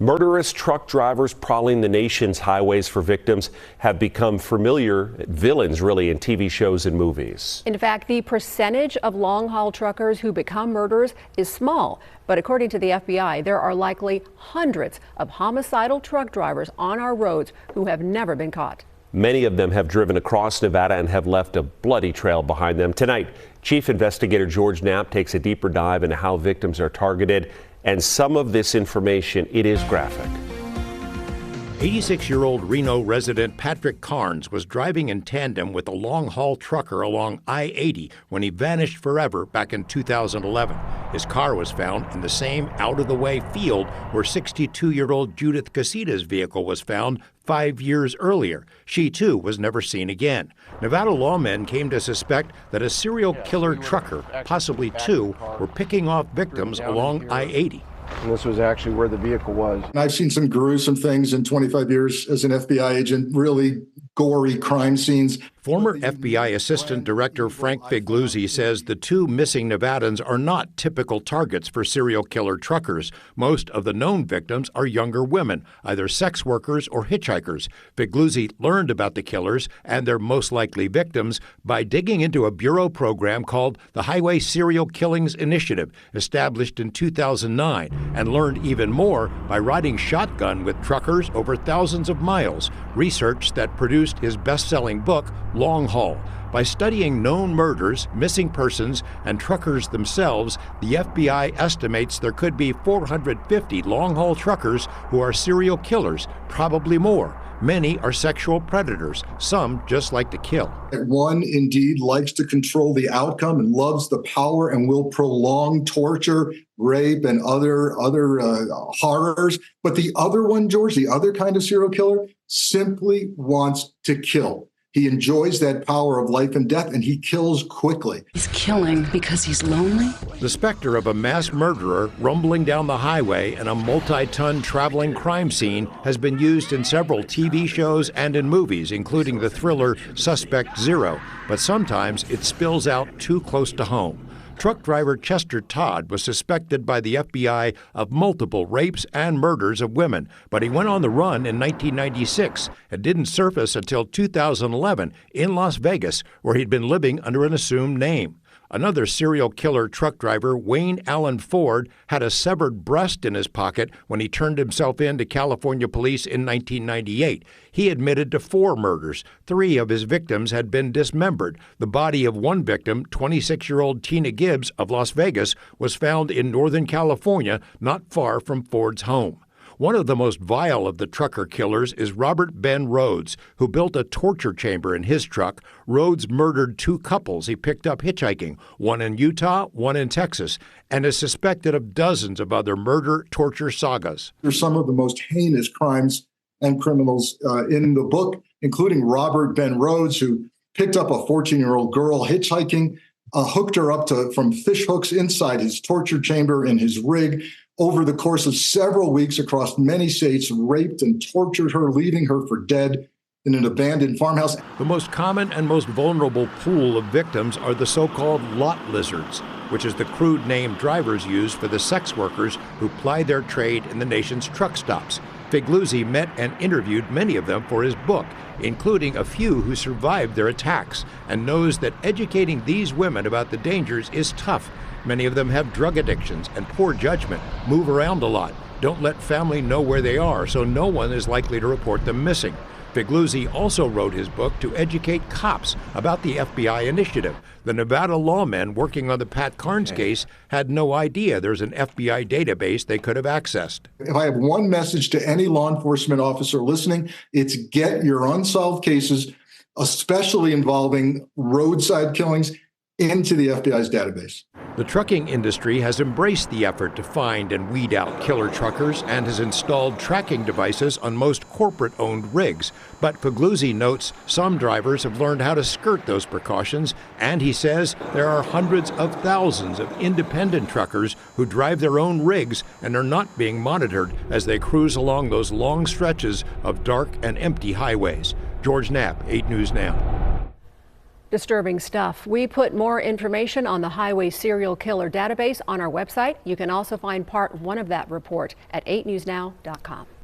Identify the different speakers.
Speaker 1: Murderous truck drivers prowling the nation's highways for victims have become familiar villains, really, in TV shows and movies.
Speaker 2: In fact, the percentage of long-haul truckers who become murderers is small. But according to the FBI, there are likely hundreds of homicidal truck drivers on our roads who have never been caught.
Speaker 1: Many of them have driven across Nevada and have left a bloody trail behind them. Tonight, Chief Investigator George Knapp takes a deeper dive into how victims are targeted. And some of this information, it is graphic.
Speaker 3: 86-year-old Reno resident Patrick Carnes was driving in tandem with a long-haul trucker along I-80 when he vanished forever back in 2011. His car was found in the same out-of-the-way field where 62-year-old Judith Casita's vehicle was found 5 years earlier. She, too, was never seen again. Nevada lawmen came to suspect that a serial killer trucker, possibly two, were picking off victims along I-80.
Speaker 4: And this was actually where the vehicle was.
Speaker 5: I've seen some gruesome things in 25 years as an FBI agent, really gory crime scenes.
Speaker 3: Former FBI Assistant Director Frank Figluzzi says the two missing Nevadans are not typical targets for serial killer truckers. Most of the known victims are younger women, either sex workers or hitchhikers. Figluzzi learned about the killers and their most likely victims by digging into a bureau program called the Highway Serial Killings Initiative, established in 2009, and learned even more by riding shotgun with truckers over thousands of miles, research that produced his best-selling book, Long Haul. By studying known murders, missing persons, and truckers themselves, the FBI estimates there could be 450 long-haul truckers who are serial killers, probably more. Many are sexual predators. Some just like to kill.
Speaker 5: One indeed likes to control the outcome and loves the power and will prolong torture, rape, and other horrors. But the other one, George, the other kind of serial killer, simply wants to kill. He enjoys that power of life and death, and he kills quickly.
Speaker 6: He's killing because he's lonely?
Speaker 3: The specter of a mass murderer rumbling down the highway in a multi-ton traveling crime scene has been used in several TV shows and in movies, including the thriller Suspect Zero. But sometimes it spills out too close to home. Truck driver Chester Todd was suspected by the FBI of multiple rapes and murders of women, but he went on the run in 1996 and didn't surface until 2011 in Las Vegas, where he'd been living under an assumed name. Another serial killer truck driver, Wayne Allen Ford, had a severed breast in his pocket when he turned himself in to California police in 1998. He admitted to 4 murders. 3 of his victims had been dismembered. The body of one victim, 26-year-old Tina Gibbs of Las Vegas, was found in Northern California, not far from Ford's home. One of the most vile of the trucker killers is Robert Ben Rhoades, who built a torture chamber in his truck. Rhoades murdered 2 couples he picked up hitchhiking, one in Utah, one in Texas, and is suspected of dozens of other murder-torture sagas.
Speaker 5: There's some of the most heinous crimes and criminals in the book, including Robert Ben Rhoades, who picked up a 14-year-old girl hitchhiking, hooked her up from fish hooks inside his torture chamber in his rig. Over the course of several weeks across many states, raped and tortured her, leaving her for dead in an abandoned farmhouse.
Speaker 3: The most common and most vulnerable pool of victims are the so-called lot lizards, which is the crude name drivers use for the sex workers who ply their trade in the nation's truck stops. Figluzzi met and interviewed many of them for his book, including a few who survived their attacks, and knows that educating these women about the dangers is tough. Many of them have drug addictions and poor judgment, move around a lot, don't let family know where they are, so no one is likely to report them missing. Figluzzi also wrote his book to educate cops about the FBI initiative. The Nevada lawmen working on the Pat Carnes case had no idea there's an FBI database they could have accessed.
Speaker 5: If I have one message to any law enforcement officer listening, it's get your unsolved cases, especially involving roadside killings, into the FBI's database.
Speaker 3: The trucking industry has embraced the effort to find and weed out killer truckers and has installed tracking devices on most corporate-owned rigs. But Figluzzi notes some drivers have learned how to skirt those precautions, and he says there are hundreds of thousands of independent truckers who drive their own rigs and are not being monitored as they cruise along those long stretches of dark and empty highways. George Knapp, 8 News Now.
Speaker 2: Disturbing stuff. We put more information on the highway serial killer database on our website. You can also find part 1 of that report at 8newsnow.com.